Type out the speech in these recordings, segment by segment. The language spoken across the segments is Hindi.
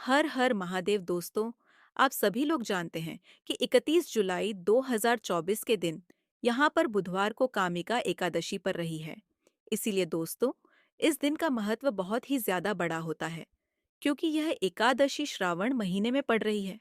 हर हर महादेव दोस्तों। आप सभी लोग जानते हैं कि 31 जुलाई 2024 के दिन यहाँ पर बुधवार को कामिका एकादशी पर रही है। इसीलिए दोस्तों, इस दिन का महत्व बहुत ही ज्यादा बड़ा होता है, क्योंकि यह एकादशी श्रावण महीने में पड़ रही है।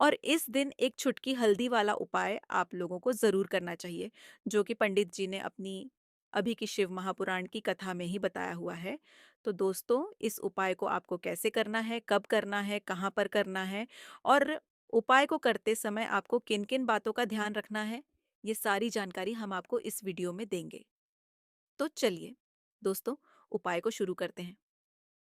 और इस दिन एक चुटकी हल्दी वाला उपाय आप लोगों को जरूर करना चाहिए, जो कि पंडित जी ने अपनी अभी की शिव महापुराण की कथा में ही बताया हुआ है। तो दोस्तों, इस उपाय को आपको कैसे करना है, कब करना है, कहाँ पर करना है, और उपाय को करते समय आपको किन किन बातों का ध्यान रखना है, ये सारी जानकारी हम आपको इस वीडियो में देंगे। तो चलिए दोस्तों, उपाय को शुरू करते हैं।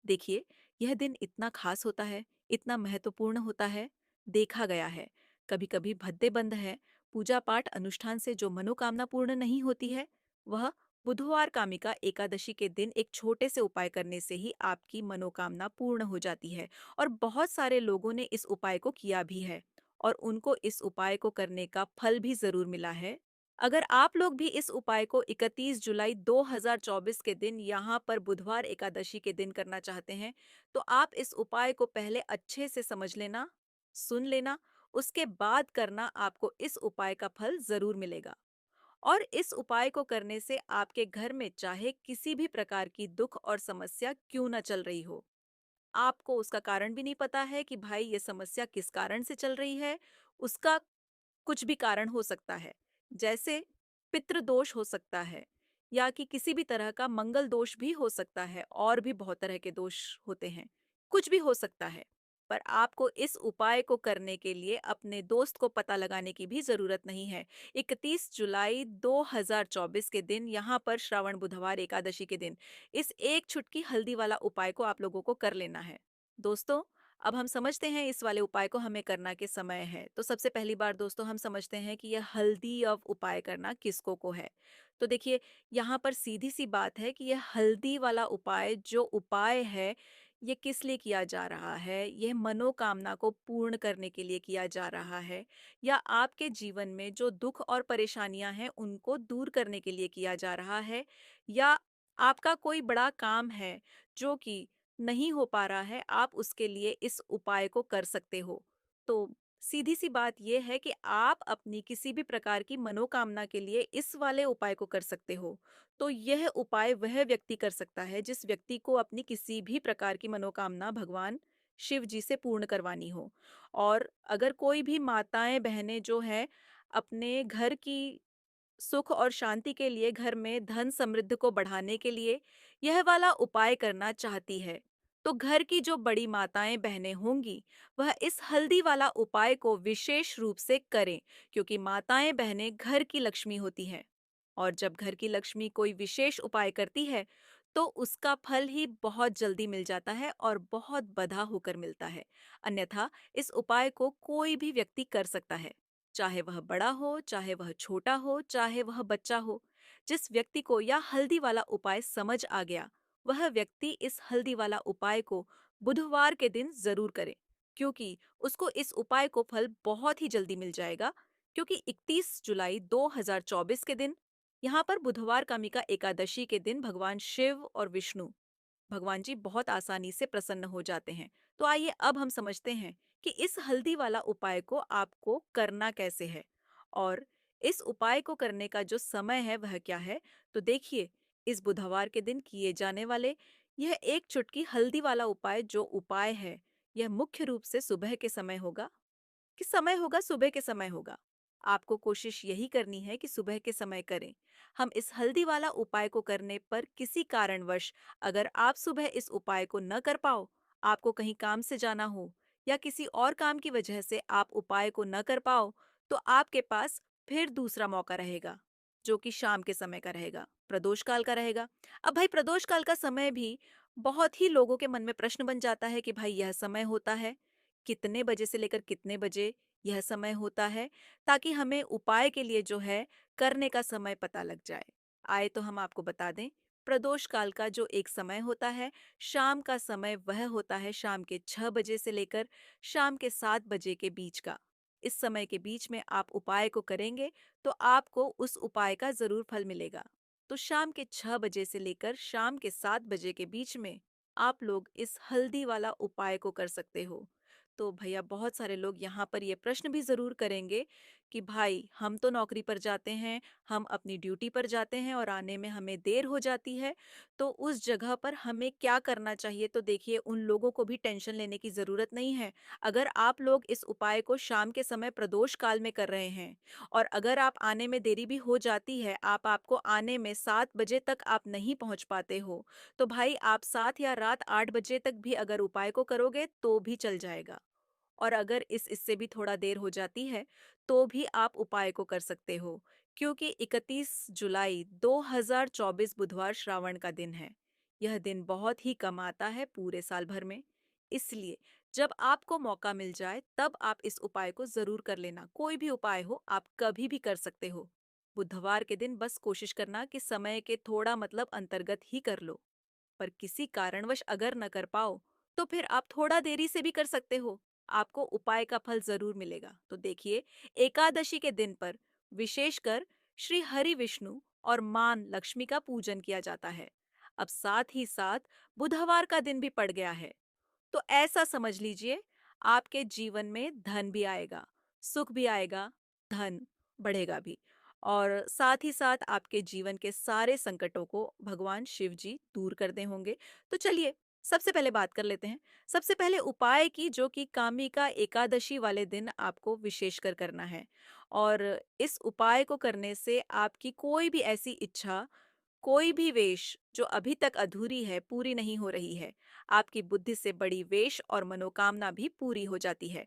देखिए, यह दिन इतना खास होता है, इतना महत्वपूर्ण होता है। देखा गया है, कभी कभी भद्दे बंद है, पूजा पाठ अनुष्ठान से जो मनोकामना पूर्ण नहीं होती है, वह बुधवार कामिका एकादशी के दिन एक छोटे से उपाय करने से ही आपकी मनोकामना पूर्ण हो जाती है। और बहुत सारे लोगों ने इस उपाय को किया भी है, और उनको इस उपाय को करने का फल भी जरूर मिला है। अगर आप लोग भी इस उपाय को 31 जुलाई 2024 के दिन यहाँ पर बुधवार एकादशी के दिन करना चाहते हैं, तो आप इस उपाय को पहले अच्छे से समझ लेना, सुन लेना, उसके बाद करना, आपको इस उपाय का फल जरूर मिलेगा। और इस उपाय को करने से आपके घर में चाहे किसी भी प्रकार की दुख और समस्या क्यों न चल रही हो, आपको उसका कारण भी नहीं पता है कि भाई ये समस्या किस कारण से चल रही है, उसका कुछ भी कारण हो सकता है। जैसे पितृदोष हो सकता है, या कि किसी भी तरह का मंगल दोष भी हो सकता है, और भी बहुत तरह के दोष होते हैं। कुछ भी हो सकता है। पर आपको इस उपाय को करने के लिए अपने दोस्त को पता लगाने की भी जरूरत नहीं है। 31 जुलाई 2024 के दिन यहाँ पर श्रावण बुधवार एकादशी के दिन इस एक चुटकी हल्दी वाला उपाय को आप लोगों को कर लेना है। दोस्तों, अब हम समझते हैं इस वाले उपाय को हमें करना के समय है। तो सबसे पहली बार दोस्तों, हम समझते हैं कि यह हल्दी of उपाय करना किसको को है। तो देखिए, यहाँ पर सीधी सी बात है कि यह हल्दी वाला उपाय जो उपाय है, ये किस लिए किया जा रहा है। यह मनोकामना को पूर्ण करने के लिए किया जा रहा है, या आपके जीवन में जो दुख और परेशानियां हैं उनको दूर करने के लिए किया जा रहा है, या आपका कोई बड़ा काम है जो कि नहीं हो पा रहा है, आप उसके लिए इस उपाय को कर सकते हो। तो सीधी सी बात यह है कि आप अपनी किसी भी प्रकार की मनोकामना के लिए इस वाले उपाय को कर सकते हो। तो यह उपाय वह व्यक्ति कर सकता है जिस व्यक्ति को अपनी किसी भी प्रकार की मनोकामना भगवान शिव जी से पूर्ण करवानी हो। और अगर कोई भी माताएं बहनें जो हैं, अपने घर की सुख और शांति के लिए, घर में धन समृद्धि को बढ़ाने के लिए यह वाला उपाय करना चाहती है, तो घर की जो बड़ी माताएं बहनें होंगी, वह इस हल्दी वाला उपाय को विशेष रूप से करें, क्योंकि माताएं बहनें घर की लक्ष्मी होती हैं। और जब घर की लक्ष्मी कोई विशेष उपाय करती है, तो उसका फल ही बहुत जल्दी मिल जाता है और बहुत बधा होकर मिलता है। अन्यथा इस उपाय को कोई भी व्यक्ति कर सकता है, चाहे वह बड़ा हो, चाहे वह छोटा हो, चाहे वह बच्चा हो। जिस व्यक्ति को यह हल्दी वाला उपाय समझ आ गया, वह व्यक्ति इस हल्दी वाला उपाय को बुधवार के दिन जरूर करे, क्योंकि उसको इस उपाय को फल बहुत ही जल्दी मिल जाएगा। क्योंकि 31 जुलाई 2024 के दिन यहाँ पर बुधवार कामिका एकादशी के दिन भगवान शिव और विष्णु, भगवान जी बहुत आसानी से प्रसन्न हो जाते हैं। तो आइए अब हम समझते हैं कि इस हल्दी वाला उपाय को आपको करना कैसे है, और इस उपाय को करने का जो समय है वह क्या है। तो देखिए, इस बुधवार के दिन किए जाने वाले यह एक चुटकी हल्दी वाला उपाय जो उपाय है, यह मुख्य रूप से सुबह के समय होगा। किस समय होगा? सुबह के समय होगा। आपको कोशिश यही करनी है कि सुबह के समय करें। हम इस हल्दी वाला उपाय को करने पर किसी कारणवश अगर आप सुबह इस उपाय को न कर पाओ, आपको कहीं काम से जाना हो, या किसी और काम की वजह से आप उपाय को न कर पाओ, तो आपके पास फिर दूसरा मौका रहेगा, जो कि शाम के समय का रहेगा, प्रदोष काल का रहेगा। अब भाई, प्रदोष काल का समय भी बहुत ही लोगों के मन में प्रश्न बन जाता है कि भाई यह समय होता है, कितने बजे से लेकर कितने बजे यह समय होता है, ताकि हमें उपाय के लिए जो है करने का समय पता लग जाए। आए तो हम आपको बता दें, प्रदोष काल का जो एक समय होता है, शाम का समय, वह होता है शाम के 6 बजे से लेकर शाम के 7 बजे के बीच का। इस समय के बीच में आप उपाय को करेंगे, तो आपको उस उपाय का जरूर फल मिलेगा। तो शाम के 6 बजे से लेकर शाम के 7 बजे के बीच में आप लोग इस हल्दी वाला उपाय को कर सकते हो। तो भैया बहुत सारे लोग यहाँ पर ये प्रश्न भी ज़रूर करेंगे कि भाई हम तो नौकरी पर जाते हैं, हम अपनी ड्यूटी पर जाते हैं और आने में हमें देर हो जाती है, तो उस जगह पर हमें क्या करना चाहिए? तो देखिए उन लोगों को भी टेंशन लेने की ज़रूरत नहीं है। अगर आप लोग इस उपाय को शाम के समय प्रदोष काल में कर रहे हैं और अगर आप आने में देरी भी हो जाती है, आपको आने में 7 बजे तक आप नहीं पहुँच पाते हो, तो भाई आप 7 या रात 8 बजे तक भी अगर उपाय को करोगे तो भी चल जाएगा। और अगर इससे भी थोड़ा देर हो जाती है, तो भी आप उपाय को कर सकते हो, क्योंकि 31 जुलाई 2024 बुधवार श्रावण का दिन है। यह दिन बहुत ही कम आता है पूरे साल भर में। इसलिए जब आपको मौका मिल जाए, तब आप इस उपाय को ज़रूर कर लेना। कोई भी उपाय हो, आप कभी भी कर सकते हो। बुधवार के दिन बस कोशिश करना कि समय के थोड़ा मतलब अंतर्गत ही कर लो। पर किसी कारणवश अगर न कर पाओ, तो फिर आप थोड़ा देरी से भी कर सकते हो। आपको उपाय का फल जरूर मिलेगा। तो देखिए, एकादशी के दिन पर विशेषकर श्री हरि विष्णु और मान लक्ष्मी का पूजन किया जाता है। अब साथ ही साथ बुधवार का दिन भी पड़ गया है, तो ऐसा समझ लीजिए आपके जीवन में धन भी आएगा, सुख भी आएगा, धन बढ़ेगा भी। और साथ ही साथ आपके जीवन के सारे संकटों को भगवान शिव जी दूर कर दे होंगे। तो चलिए सबसे पहले बात कर लेते हैं। सबसे पहले उपाय की, जो कि कामिका एकादशी वाले दिन आपको विशेषकर करना है। और इस उपाय को करने से आपकी कोई भी ऐसी इच्छा, कोई भी वेश जो अभी तक अधूरी है, पूरी नहीं हो रही है, आपकी बुद्धि से बड़ी वेश और मनोकामना भी पूरी हो जाती है।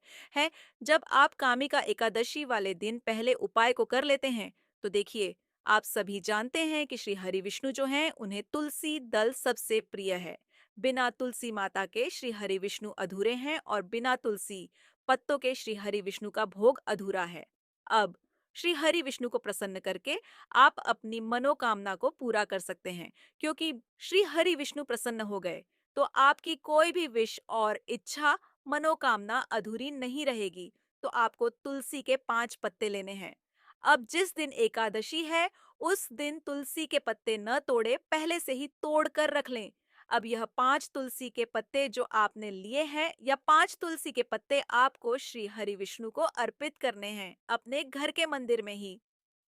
जब आप कामिका एकादशी वाले दिन पहले उपाय को कर लेते हैं, तो देखिए, आप सभी जानते हैं कि श्री हरि विष्णु जो हैं, उन्हें तुलसी दल सबसे प्रिय है। बिना तुलसी माता के श्री हरि विष्णु अधूरे हैं और बिना तुलसी पत्तों के श्री हरि विष्णु का भोग अधूरा है। अब श्री हरि विष्णु को प्रसन्न करके आप अपनी मनोकामना को पूरा कर सकते हैं, क्योंकि श्री हरि विष्णु प्रसन्न हो गए तो आपकी कोई भी विश और इच्छा, मनोकामना अधूरी नहीं रहेगी। तो आपको तुलसी के 5 पत्ते लेने हैं। अब जिस दिन एकादशी है, उस दिन तुलसी के पत्ते न तोड़े, पहले से ही तोड़ कर रख लें। अब यह 5 तुलसी के पत्ते जो आपने लिए हैं, या 5 तुलसी के पत्ते आपको श्री हरि विष्णु को अर्पित करने हैं अपने घर के मंदिर में ही।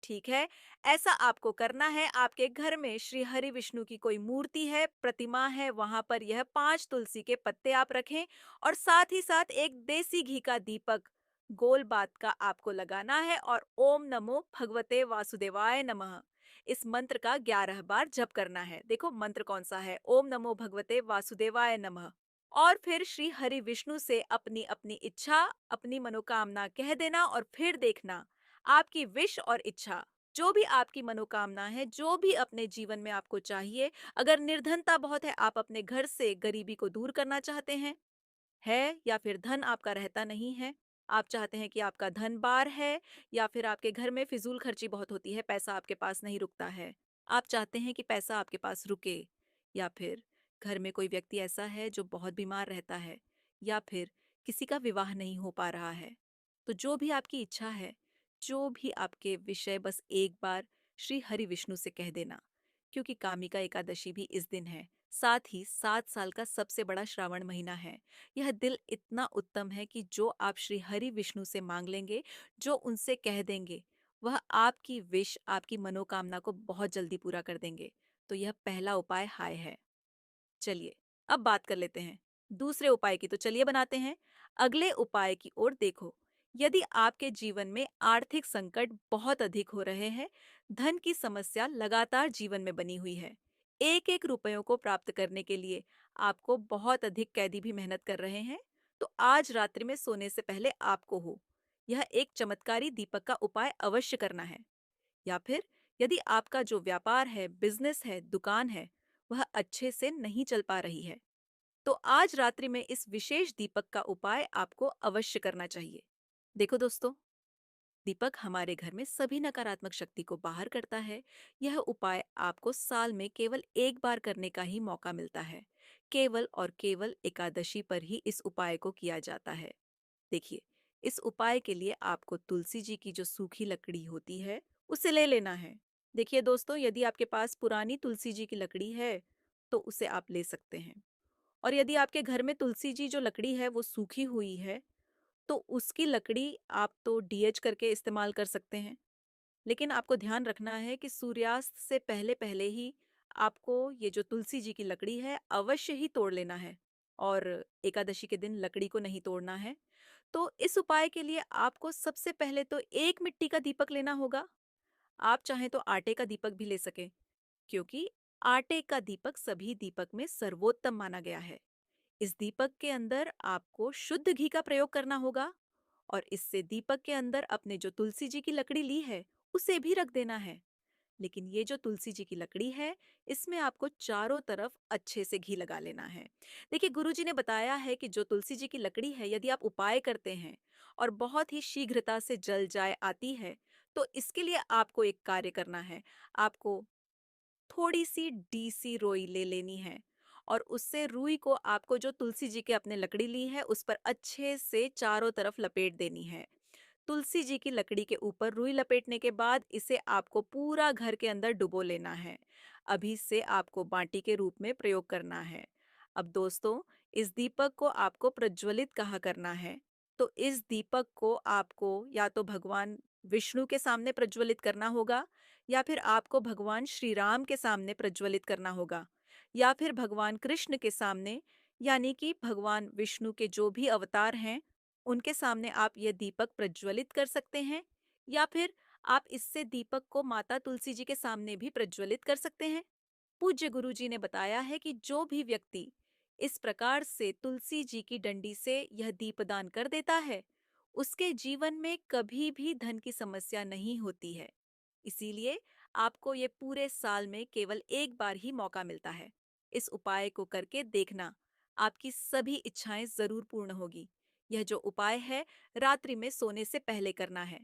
ठीक है, ऐसा आपको करना है। आपके घर में श्री हरि विष्णु की कोई मूर्ति है, प्रतिमा है, वहां पर यह 5 तुलसी के पत्ते आप रखें और साथ ही साथ एक देसी घी का दीपक गोल बात का आपको लगाना है और ओम नमो भगवते वासुदेवाय नमः इस मंत्र का 11 बार जप करना है। देखो मंत्र कौन सा है, ओम नमो भगवते वासुदेवाय नमः। और फिर श्री हरि विष्णु से अपनी अपनी इच्छा, अपनी मनोकामना कह देना और फिर देखना आपकी विश और इच्छा, जो भी आपकी मनोकामना है, जो भी अपने जीवन में आपको चाहिए। अगर निर्धनता बहुत है, आप अपने घर से गरीबी को दूर करना चाहते हैं, या फिर धन आपका रहता नहीं है, आप चाहते हैं कि आपका धन बार है, या फिर आपके घर में फिजूल खर्ची बहुत होती है, पैसा आपके पास नहीं रुकता है, आप चाहते हैं कि पैसा आपके पास रुके, या फिर घर में कोई व्यक्ति ऐसा है जो बहुत बीमार रहता है, या फिर किसी का विवाह नहीं हो पा रहा है, तो जो भी आपकी इच्छा है, जो भी आपके विषय, बस एक बार श्री हरि विष्णु से कह देना। क्योंकि कामिका एकादशी भी इस दिन है, साथ ही 7 साल का सबसे बड़ा श्रावण महीना है। यह दिल इतना उत्तम है कि जो आप श्री हरि विष्णु से मांग लेंगे, जो उनसे कह देंगे, वह आपकी विश, आपकी मनोकामना को बहुत जल्दी पूरा कर देंगे। तो यह पहला उपाय हाय है। चलिए अब बात कर लेते हैं दूसरे उपाय की। तो चलिए बनाते हैं अगले उपाय की ओर। देखो, यदि आपके जीवन में आर्थिक संकट बहुत अधिक हो रहे हैं, धन की समस्या लगातार जीवन में बनी हुई है, एक एक रुपयों को प्राप्त करने के लिए आपको बहुत अधिक कैदी भी मेहनत कर रहे हैं, तो आज रात्रि में सोने से पहले आपको हो यह एक चमत्कारी दीपक का उपाय अवश्य करना है। या फिर यदि आपका जो व्यापार है, बिजनेस है, दुकान है, वह अच्छे से नहीं चल पा रही है, तो आज रात्रि में इस विशेष दीपक का उपाय आपको अवश्य करना चाहिए। देखो दोस्तों, दीपक हमारे घर में सभी नकारात्मक शक्ति को बाहर करता है। यह उपाय आपको साल में केवल एक बार करने का ही मौका मिलता है। केवल और केवल एकादशी पर ही इस उपाय को किया जाता है। देखिए, इस उपाय के लिए आपको तुलसी जी की जो सूखी लकड़ी होती है, उसे ले लेना है। देखिए दोस्तों, यदि आपके पास पुरानी तुलसी जी की लकड़ी है, तो उसे आप ले सकते हैं। और यदि आपके घर में तुलसी जी जो लकड़ी है वो सूखी हुई है, तो उसकी लकड़ी आप तो डीएच करके इस्तेमाल कर सकते हैं। लेकिन आपको ध्यान रखना है कि सूर्यास्त से पहले-पहले ही आपको ये जो तुलसी जी की लकड़ी है अवश्य ही तोड़ लेना है और एकादशी के दिन लकड़ी को नहीं तोड़ना है। तो इस उपाय के लिए आपको सबसे पहले तो एक मिट्टी का दीपक लेना होगा। आप चाहें तो आटे का दीपक भी ले सकें, क्योंकि आटे का दीपक सभी दीपक में सर्वोत्तम माना गया है। इस दीपक के अंदर आपको शुद्ध घी का प्रयोग करना होगा और इससे दीपक के अंदर अपने जो तुलसी जी की लकड़ी ली है उसे भी रख देना है। लेकिन ये जो तुलसी जी की लकड़ी है, इसमें आपको चारों तरफ अच्छे से घी लगा लेना है। देखिए, गुरुजी ने बताया है कि जो तुलसी जी की लकड़ी है, यदि आप उपाय करते हैं और बहुत ही शीघ्रता से जल जाए आती है, तो इसके लिए आपको एक कार्य करना है। आपको थोड़ी सी डीसी रोई ले लेनी है और उससे रुई को आपको जो तुलसी जी के अपने लकड़ी ली है उस पर अच्छे से चारों तरफ लपेट देनी है। तुलसी जी की लकड़ी के ऊपर रुई लपेटने के बाद इसे आपको पूरा घर के अंदर डुबो लेना है। अभी से आपको बाटी के रूप में प्रयोग करना है। अब दोस्तों, इस दीपक को आपको प्रज्वलित कहाँ करना है? तो इस दीपक को आपको या तो भगवान विष्णु के सामने प्रज्वलित करना होगा, या फिर आपको भगवान श्री राम के सामने प्रज्वलित करना होगा, या फिर भगवान कृष्ण के सामने, यानी कि भगवान विष्णु के जो भी अवतार हैं उनके सामने आप ये दीपक प्रज्वलित कर सकते हैं, या फिर आप इससे दीपक को माता तुलसी जी के सामने भी प्रज्वलित कर सकते हैं। पूज्य गुरु जी ने बताया है कि जो भी व्यक्ति इस प्रकार से तुलसी जी की डंडी से यह दीपदान कर देता है, उसके जीवन में कभी भी धन की समस्या नहीं होती है। इसीलिए आपको ये पूरे साल में केवल एक बार ही मौका मिलता है। इस उपाय को करके देखना, आपकी सभी इच्छाएं जरूर पूर्ण होगी। यह जो उपाय है, रात्रि में सोने से पहले करना है।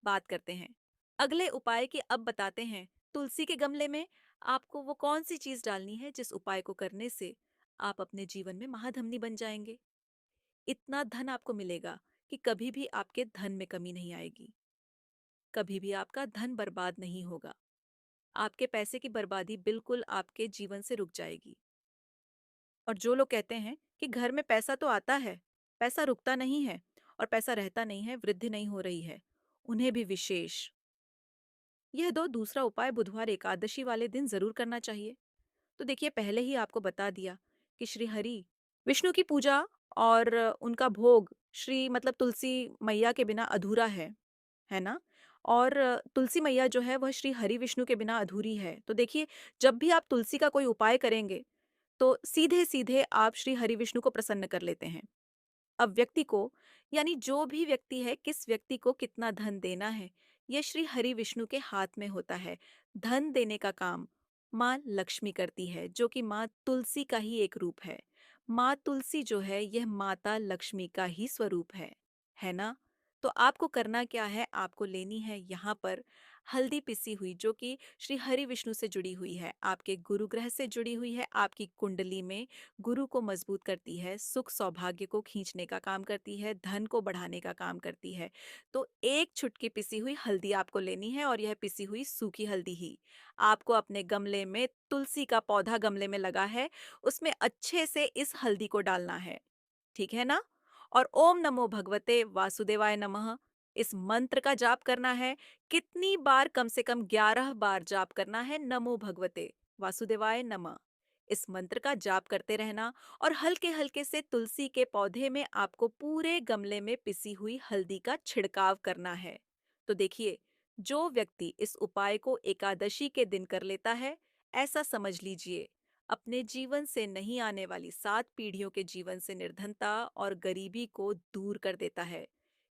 बात करते हैं अगले उपाय की। अब बताते हैं तुलसी के गमले में आपको वो कौन सी चीज डालनी है जिस उपाय को करने से आप अपने जीवन में महाधनी बन जाएंगे। इतना धन आपको मिलेगा कि कभी भी आपके धन में कमी नहीं आएगी, कभी भी आपका धन बर्बाद नहीं होगा। आपके पैसे की बर्बादी बिल्कुल आपके जीवन से रुक जाएगी। और जो लोग कहते हैं कि घर में पैसा तो आता है, पैसा रुकता नहीं है और पैसा रहता नहीं है, वृद्धि नहीं हो रही है, उन्हें भी विशेष यह दो दूसरा उपाय बुधवार एकादशी वाले दिन जरूर करना चाहिए। तो देखिए, पहले ही आपको बता दिया कि श्री हरि विष्णु की पूजा और उनका भोग श्री मतलब तुलसी मैया के बिना अधूरा है ना? और तुलसी मैया जो है वह श्री हरि विष्णु के बिना अधूरी है। तो देखिए, जब भी आप तुलसी का कोई उपाय करेंगे, तो सीधे-सीधे आप श्री हरि विष्णु को प्रसन्न कर लेते हैं। अब व्यक्ति को, यानी जो भी व्यक्ति है, किस व्यक्ति को कितना धन देना है, यह श्री हरि विष्णु के हाथ में होता है। धन देने का काम माँ लक्ष्मी करती है, जो कि माँ तुलसी का ही एक रूप है। माँ तुलसी जो है यह माता लक्ष्मी का ही स्वरूप है ना? तो आपको करना क्या है, आपको लेनी है यहाँ पर हल्दी पिसी हुई, जो कि श्री हरि विष्णु से जुड़ी हुई है, आपके गुरु ग्रह से जुड़ी हुई है, आपकी कुंडली में गुरु को मजबूत करती है, सुख सौभाग्य को खींचने का काम करती है, धन को बढ़ाने का काम करती है। तो एक छुटकी पिसी हुई हल्दी आपको लेनी है और यह पिसी हुई सूखी हल्दी ही आपको अपने गमले में, तुलसी का पौधा गमले में लगा है, उसमें अच्छे से इस हल्दी को डालना है। ठीक है ना? और ओम नमो भगवते वासुदेवाय नमः इस मंत्र का जाप करना है। कितनी बार? कम से कम 11 बार जाप करना है नमो भगवते वासुदेवाय नमः। इस मंत्र का जाप करते रहना और हल्के हल्के से तुलसी के पौधे में आपको पूरे गमले में पिसी हुई हल्दी का छिड़काव करना है। तो देखिए, जो व्यक्ति इस उपाय को एकादशी के दिन कर लेता है, ऐसा समझ लीजिए अपने जीवन से नहीं आने वाली 7 पीढ़ियों के जीवन से निर्धनता और गरीबी को दूर कर देता है।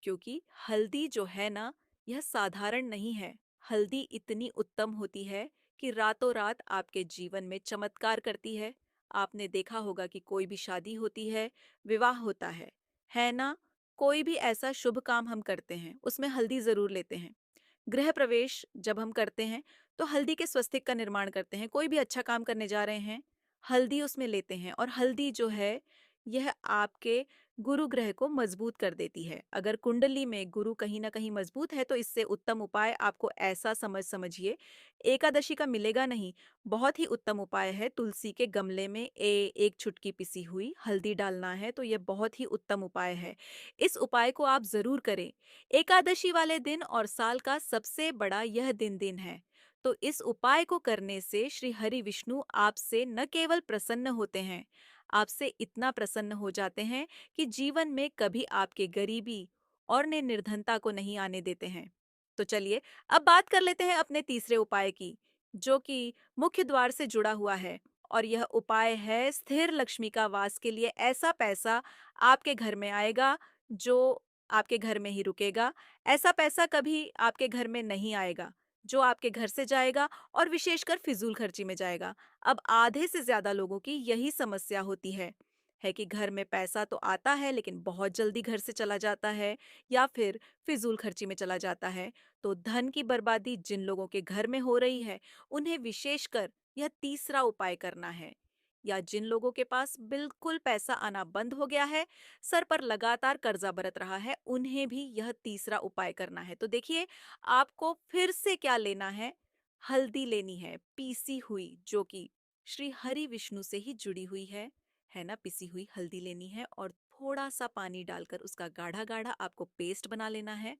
क्योंकि हल्दी जो है ना, यह साधारण नहीं है। हल्दी इतनी उत्तम होती है कि रातों रात आपके जीवन में चमत्कार करती है। आपने देखा होगा कि कोई भी शादी होती है, विवाह होता है ना? कोई भी ऐसा शुभ काम हम करते हैं, उसमें हल्दी ज़रूर लेते हैं। गृह प्रवेश जब हम करते हैं, तो हल्दी के स्वस्तिक का निर्माण करते हैं। कोई भी अच्छा काम करने जा रहे हैं, हल्दी उसमें लेते हैं और हल्दी जो है, यह आपके गुरु ग्रह को मजबूत कर देती है। अगर कुंडली में गुरु कहीं ना कहीं मजबूत है तो इससे उत्तम उपाय आपको ऐसा समझिए, एकादशी का मिलेगा नहीं। बहुत ही उत्तम उपाय है, तुलसी के गमले में एक चुटकी पिसी हुई हल्दी डालना है, तो यह बहुत ही उत्तम उपाय है। इस उपाय को आप जरूर करें। एकादशी वाले दिन और साल का सबसे बड़ा यह दिन है। तो इस उपाय को करने से श्री हरि विष्णु आपसे न केवल प्रसन्न होते हैं, आपसे इतना प्रसन्न हो जाते हैं कि जीवन में कभी आपके गरीबी और निर्धनता को नहीं आने देते हैं। तो चलिए अब बात कर लेते हैं अपने तीसरे उपाय की, जो कि मुख्य द्वार से जुड़ा हुआ है। और यह उपाय है स्थिर लक्ष्मी का वास के लिए। ऐसा पैसा आपके घर में आएगा जो आपके घर में ही रुकेगा। ऐसा पैसा कभी आपके घर में नहीं आएगा जो आपके घर से जाएगा और विशेषकर फिजूल खर्ची में जाएगा। अब आधे से ज्यादा लोगों की यही समस्या होती है कि घर में पैसा तो आता है लेकिन बहुत जल्दी घर से चला जाता है या फिर फिजूल खर्ची में चला जाता है। तो धन की बर्बादी जिन लोगों के घर में हो रही है, उन्हें विशेषकर यह तीसरा उपाय करना है। या जिन लोगों के पास बिल्कुल पैसा आना बंद हो गया है, सर पर लगातार कर्जा बरत रहा है, उन्हें भी यह तीसरा उपाय करना है। तो देखिए, आपको फिर से क्या लेना है? हल्दी लेनी है पीसी हुई, जो कि श्री हरि विष्णु से ही जुड़ी हुई है ना। पिसी हुई हल्दी लेनी है और थोड़ा सा पानी डालकर उसका गाढ़ा गाढ़ा आपको पेस्ट बना लेना है।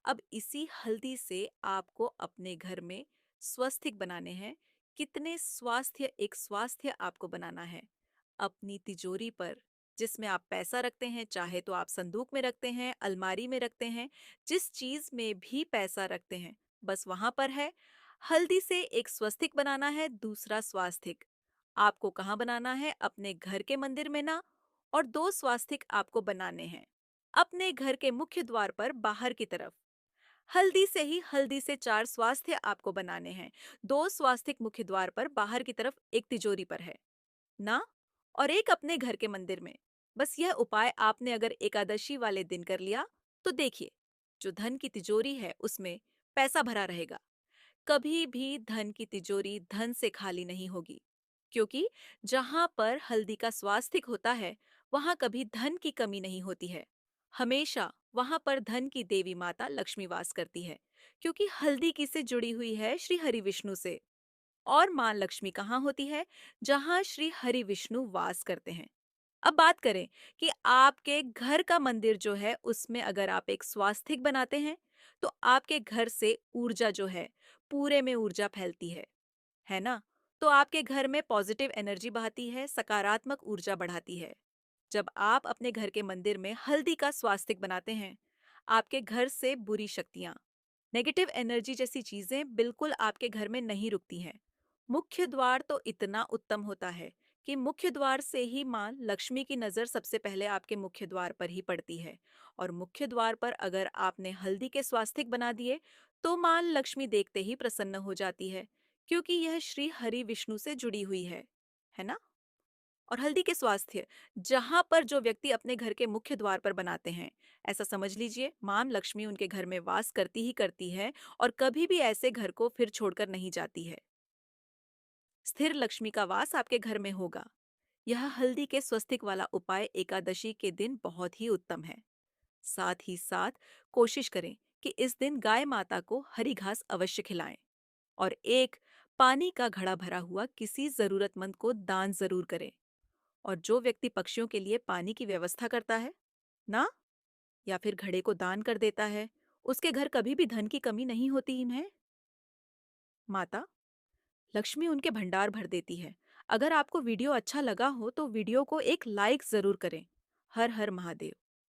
अब इसी हल्दी से आपको अपने घर में स्वस्तिक बनाने हैं। कितने स्वास्थ्य, एक स्वास्थ्य आपको बनाना है अपनी तिजोरी पर, जिसमें आप पैसा रखते हैं, चाहे तो आप संदूक में रखते हैं, अलमारी में रखते हैं, जिस चीज में भी पैसा रखते हैं बस वहां पर है। हल्दी से एक स्वस्तिक बनाना है, दूसरा स्वास्तिक आपको कहाँ बनाना है? अपने घर के मंदिर में ना। और दो स्वास्तिक आपको बनाने हैं अपने घर के मुख्य द्वार पर बाहर की तरफ। हल्दी से चार स्वास्थ्य आपको बनाने हैं। दो स्वास्तिक मुख्य द्वार पर बाहर की तरफ, एक तिजोरी पर है ना, और एक अपने घर के मंदिर में। बस यह उपाय आपने अगर एकादशी वाले दिन कर लिया तो देखिए, जो धन की तिजोरी है उसमें पैसा भरा रहेगा। कभी भी धन की तिजोरी धन से खाली नहीं होगी, क्योंकि जहां पर हल्दी का स्वास्तिक होता है वहां कभी धन की कमी नहीं होती है। हमेशा वहां पर धन की देवी माता लक्ष्मी वास करती है, क्योंकि हल्दी किससे जुड़ी हुई है? श्री हरि विष्णु से। और मां लक्ष्मी कहाँ होती है? जहां श्री हरि विष्णु वास करते हैं। अब बात करें कि आपके घर का मंदिर जो है उसमें अगर आप एक स्वास्तिक बनाते हैं तो आपके घर से ऊर्जा जो है, पूरे में ऊर्जा फैलती है ना। तो आपके घर में पॉजिटिव एनर्जी बहती है, सकारात्मक ऊर्जा बढ़ाती है। जब आप अपने घर के मंदिर में हल्दी का स्वास्तिक बनाते हैं, आपके घर से बुरी शक्तियां, नेगेटिव एनर्जी जैसी चीजें बिल्कुल आपके घर में नहीं रुकती हैं। मुख्य द्वार तो इतना उत्तम होता है कि मुख्य द्वार से ही मां लक्ष्मी की नजर सबसे पहले आपके मुख्य द्वार पर ही पड़ती है। और मुख्य द्वार पर अगर आपने हल्दी के स्वास्तिक बना दिए तो मां लक्ष्मी देखते ही प्रसन्न हो जाती है, क्योंकि यह श्री हरि विष्णु से जुड़ी हुई है ना। और हल्दी के स्वास्थ्य, जहां पर जो व्यक्ति अपने घर के मुख्य द्वार पर बनाते हैं, ऐसा समझ लीजिए मां लक्ष्मी उनके घर में वास करती ही करती है और कभी भी ऐसे घर को फिर छोड़कर नहीं जाती है। स्थिर लक्ष्मी का वास आपके घर में होगा। यह हल्दी के स्वस्तिक वाला उपाय एकादशी के दिन बहुत ही उत्तम है। साथ ही साथ कोशिश करें कि इस दिन गाय माता को हरी घास अवश्य खिलाएं और एक पानी का घड़ा भरा हुआ किसी जरूरतमंद को दान जरूर करें। और जो व्यक्ति पक्षियों के लिए पानी की व्यवस्था करता है ना, या फिर घड़े को दान कर देता है, उसके घर कभी भी धन की कमी नहीं होती है। माता लक्ष्मी उनके भंडार भर देती है। अगर आपको वीडियो अच्छा लगा हो तो वीडियो को एक लाइक जरूर करें। हर हर महादेव।